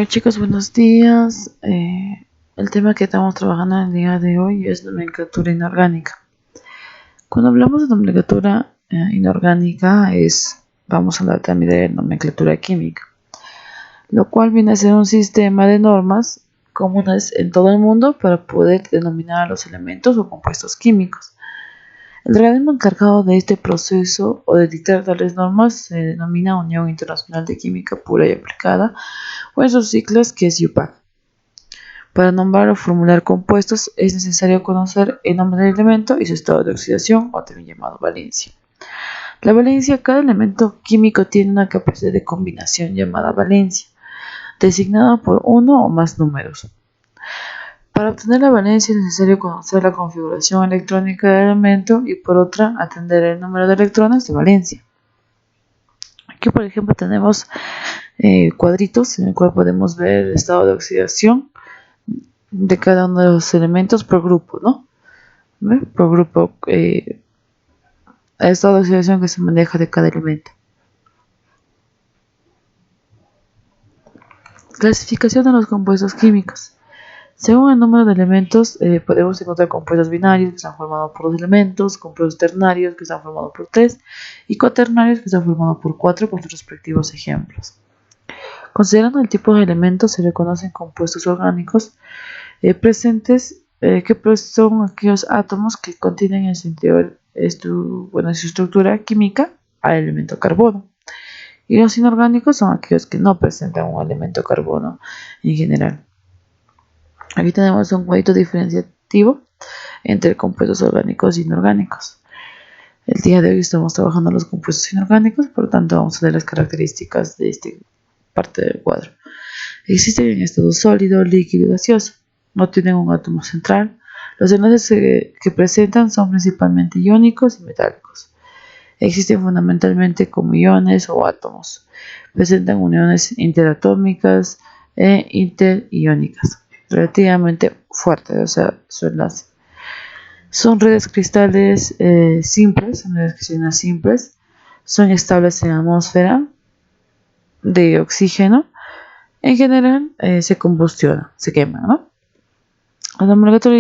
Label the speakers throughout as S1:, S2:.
S1: Chicos, buenos días. El tema que estamos trabajando en el día de hoy es nomenclatura inorgánica. Cuando hablamos de nomenclatura inorgánica vamos a hablar también de nomenclatura química, lo cual viene a ser un sistema de normas comunes en todo el mundo para poder denominar a los elementos o compuestos químicos. El organismo encargado de este proceso o de dictar tales normas se denomina Unión Internacional de Química Pura y Aplicada, o en sus siglas que es UPAC. Para nombrar o formular compuestos es necesario conocer el nombre del elemento y su estado de oxidación, o también llamado valencia. La valencia, cada elemento químico tiene una capacidad de combinación llamada valencia, designada por uno o más números. Para obtener la valencia es necesario conocer la configuración electrónica del elemento y por otra atender el número de electrones de valencia. Aquí por ejemplo tenemos cuadritos en el cual podemos ver el estado de oxidación de cada uno de los elementos por grupo, ¿no? Por grupo, el estado de oxidación que se maneja de cada elemento. Clasificación de los compuestos químicos. Según el número de elementos, podemos encontrar compuestos binarios que están formados por 2 elementos, compuestos ternarios que están formados por 3 y cuaternarios que están formados por 4 con sus respectivos ejemplos. Considerando el tipo de elementos, se reconocen compuestos orgánicos presentes que son aquellos átomos que contienen en su interior su estructura química al elemento carbono. Y los inorgánicos son aquellos que no presentan un elemento carbono en general. Aquí tenemos un cuadrito diferenciativo entre compuestos orgánicos e inorgánicos. El día de hoy estamos trabajando los compuestos inorgánicos, por lo tanto vamos a ver las características de esta parte del cuadro. Existen en estado sólido, líquido y gaseoso. No tienen un átomo central. Los enlaces que presentan son principalmente iónicos y metálicos. Existen fundamentalmente como iones o átomos. Presentan uniones interatómicas e interiónicas relativamente fuertes, o sea, su enlace. Son redes cristales simples, son estables en la atmósfera de oxígeno. En general se combustionan, se queman, ¿no? La nomenclatura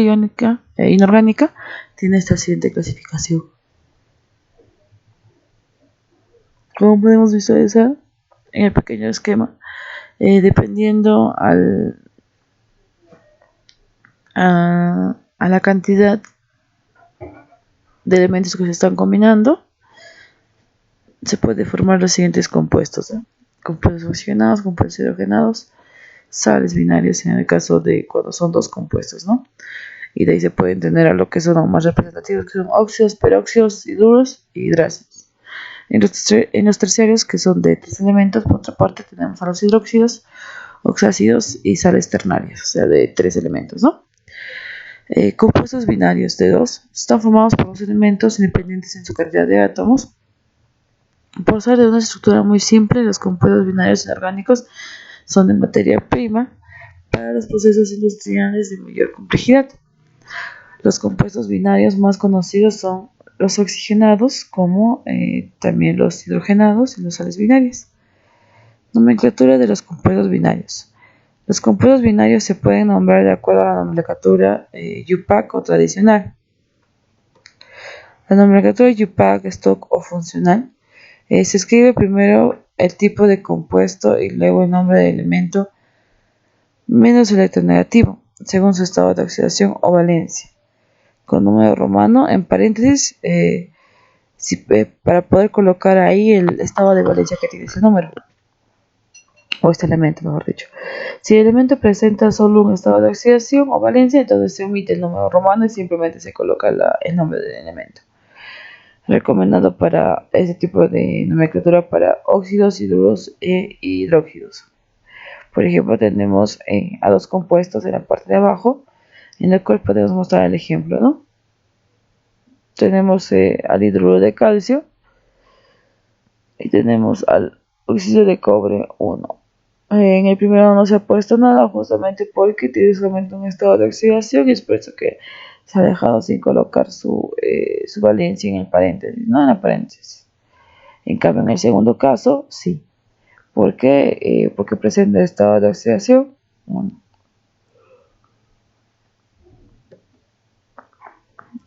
S1: inorgánica tiene esta siguiente clasificación. Como podemos visualizar en el pequeño esquema, dependiendo a la cantidad de elementos que se están combinando, se puede formar los siguientes compuestos, compuestos oxigenados, compuestos hidrogenados, sales binarios en el caso de cuando son dos compuestos, ¿no? Y de ahí se pueden tener a lo que son más representativos, que son óxidos, peróxidos, hidruros y hidrácidos. En los terciarios, que son de 3 elementos, por otra parte tenemos a los hidróxidos, oxácidos y sales ternarias, o sea, de 3 elementos, ¿no? Compuestos binarios de 2 están formados por 2 elementos independientes en su cantidad de átomos. Por ser de una estructura muy simple, los compuestos binarios inorgánicos son de materia prima para los procesos industriales de mayor complejidad. Los compuestos binarios más conocidos son los oxigenados, como también los hidrogenados y los sales binarias. Nomenclatura de los compuestos binarios. Los compuestos binarios se pueden nombrar de acuerdo a la nomenclatura UPAC o tradicional. La nomenclatura UPAC, stock o funcional, se escribe primero el tipo de compuesto y luego el nombre del elemento menos electronegativo, según su estado de oxidación o valencia, con número romano en paréntesis para poder colocar ahí el estado de valencia que tiene ese número, o este elemento mejor dicho. Si el elemento presenta solo un estado de oxidación o valencia, entonces se omite el número romano y simplemente se coloca el nombre del elemento. Recomendado para este tipo de nomenclatura para óxidos, hidruros e hidróxidos. Por ejemplo, tenemos a 2 compuestos en la parte de abajo, en el cual podemos mostrar el ejemplo, ¿no? Tenemos al hidruro de calcio y tenemos al óxido de cobre 1. En el primero no se ha puesto nada justamente porque tiene solamente un estado de oxidación y es por eso que se ha dejado sin colocar su valencia en el paréntesis, no en el paréntesis. En cambio, en el segundo caso, sí. ¿Por qué? Porque presenta estado de oxidación. Bueno,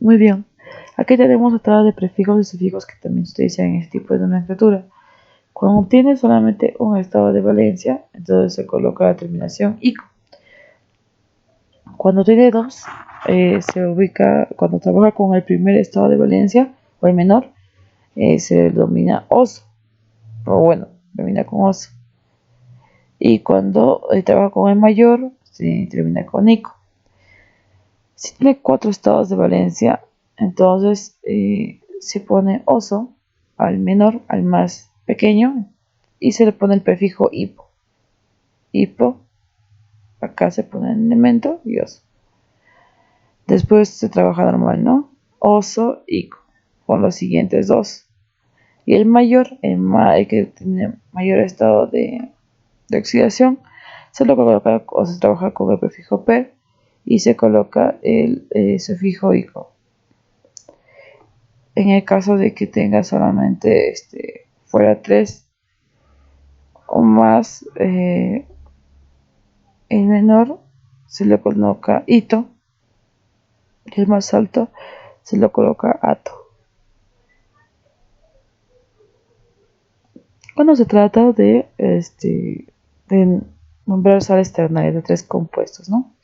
S1: muy bien. Aquí tenemos la tabla de prefijos y sufijos que también se utilizan en este tipo de nomenclatura. Cuando obtiene solamente un estado de valencia, entonces se coloca la terminación ico. Cuando tiene dos, se ubica, cuando trabaja con el primer estado de valencia o el menor, se denomina oso, o bueno, termina con oso. Y cuando trabaja con el mayor, se termina con ico. Si tiene cuatro estados de valencia, entonces se pone oso al menor, al más pequeño, y se le pone el prefijo hipo. Hipo, acá se pone el elemento y oso. Después se trabaja normal, ¿no? Oso, ico, con los siguientes dos. Y el mayor, el que tiene mayor estado de oxidación, se lo coloca o se trabaja con el prefijo per y se coloca el sufijo ico. En el caso de que tenga solamente fuera 3 o más, el menor se le coloca ito y el más alto se lo coloca ato. Cuando se trata de nombrar sales ternarias de 3 compuestos, ¿no?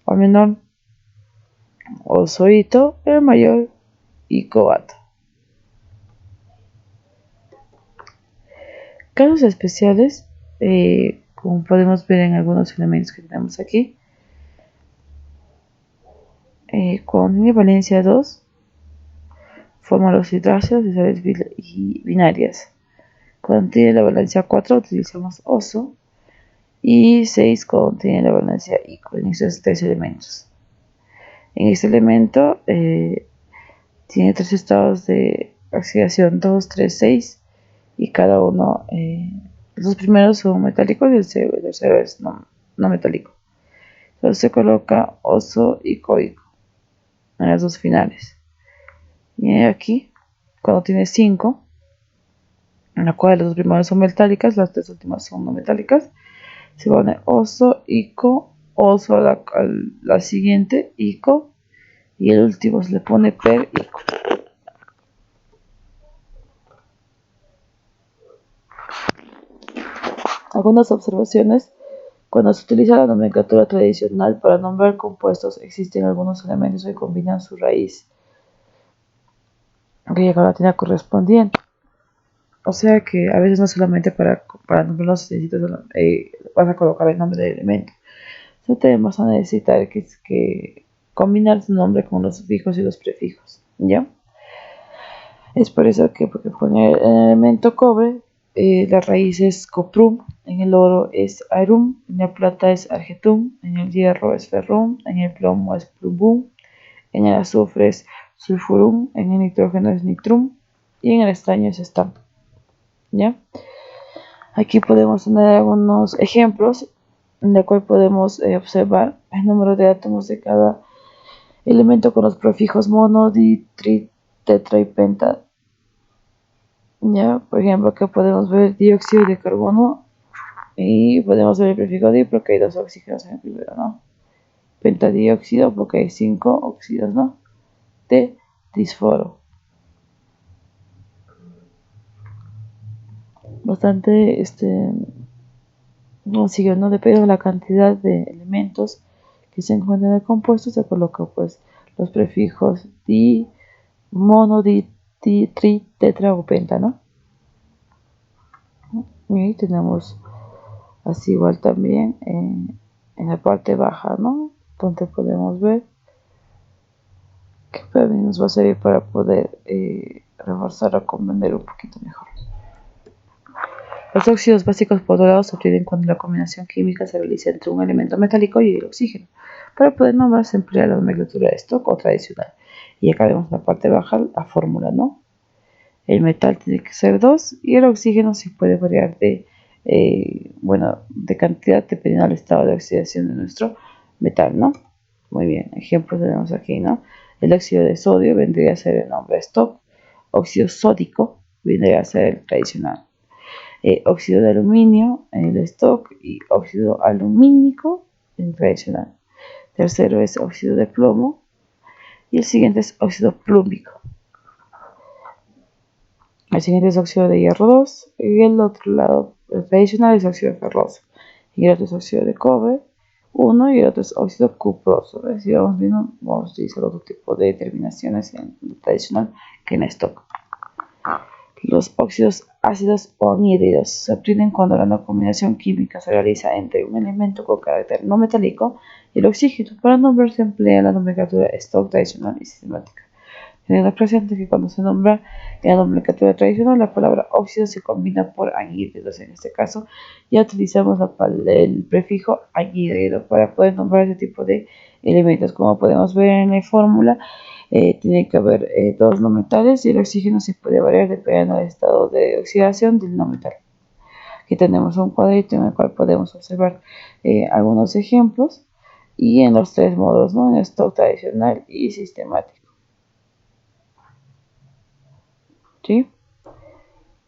S1: El menor osoito, el mayor icoato. Casos especiales, como podemos ver en algunos elementos que tenemos aquí, cuando tiene valencia 2, forma los hidráceos de sales binarias. Cuando tiene la valencia 4, utilizamos oso. Y 6 cuando tiene la valencia ico en estos 3 elementos. En este elemento tiene 3 estados de oxidación, 2, 3, 6, y cada uno, los dos primeros son metálicos y el tercero es no metálico. Entonces se coloca oso y coico en las dos finales. Y aquí, cuando tiene 5, en la cual los dos primeros son metálicas, las 3 últimas son no metálicas, se pone oso, ico, oso a la siguiente, ico, y el último se le pone per, ico. Algunas observaciones. Cuando se utiliza la nomenclatura tradicional para nombrar compuestos, existen algunos elementos que combinan su raíz griega o latina correspondiente. O sea que a veces no solamente para nombrarlos vas a colocar el nombre del elemento. Entonces vas a necesitar que combinar su nombre con los sufijos y los prefijos, ¿ya? Es por eso que porque pone el elemento cobre, la raíz es coprum, en el oro es arum, en la plata es argetum, en el hierro es ferrum, en el plomo es plumbum, en el azufre es sulfurum, en el nitrógeno es nitrum y en el estaño es stam, ¿ya? Aquí podemos tener algunos ejemplos en el cual podemos observar el número de átomos de cada elemento con los prefijos mono, di, tri, tetra y penta. Ya, por ejemplo, acá podemos ver dióxido de carbono y podemos ver el prefijo di porque hay 2 oxígenos en el primero, ¿no? Pentadióxido porque hay 5 óxidos, ¿no? De disforo. Bastante, no sigue, ¿no? Depende de la cantidad de elementos que se encuentran en el compuesto, se coloca pues los prefijos di, mono, di, tri, tetra o penta, ¿no? Y tenemos así igual también en la parte baja, ¿no? Donde podemos ver que también nos va a servir para poder reforzar o comprender un poquito mejor. Los óxidos básicos postulados se obtienen cuando la combinación química se realiza entre un elemento metálico y el oxígeno. Para poder nombrar se emplea la nomenclatura de stock o tradicional. Y acá vemos en la parte baja la fórmula, ¿no? El metal tiene que ser 2 y el oxígeno se puede variar de cantidad dependiendo del estado de oxidación de nuestro metal, ¿no? Muy bien, ejemplos tenemos aquí, ¿no? El óxido de sodio vendría a ser el nombre stock, óxido sódico vendría a ser el tradicional. óxido de aluminio en el stock y óxido alumínico en el tradicional. Tercero es óxido de plomo y el siguiente es óxido plúmico. El siguiente es óxido de hierro 2 y el otro lado, el tradicional, es óxido ferroso. Y el otro es óxido de cobre 1 y el otro es óxido cuproso. Si vamos viendo, vamos a utilizar otro tipo de determinaciones en el tradicional que en stock. Los óxidos ácidos o anhídridos se obtienen cuando la combinación química se realiza entre un elemento con carácter no metálico y el oxígeno. Para nombrar se emplea la nomenclatura stock, tradicional y sistemática. Teniendo presente que cuando se nombra en la nomenclatura tradicional, la palabra óxido se combina por anhídridos. En este caso, ya utilizamos el prefijo anhídrido para poder nombrar ese tipo de elementos. Como podemos ver en la fórmula, tiene que haber dos no metales y el oxígeno se puede variar dependiendo del estado de oxidación del no metal. Aquí tenemos un cuadrito en el cual podemos observar algunos ejemplos y en los tres modos, ¿no? En stock, tradicional y sistemático. ¿Sí?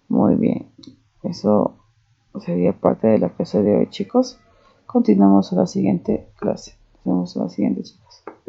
S1: Muy bien. Eso sería parte de la clase de hoy, chicos. Continuamos en la siguiente clase. Nos vemos en la siguiente, chicos.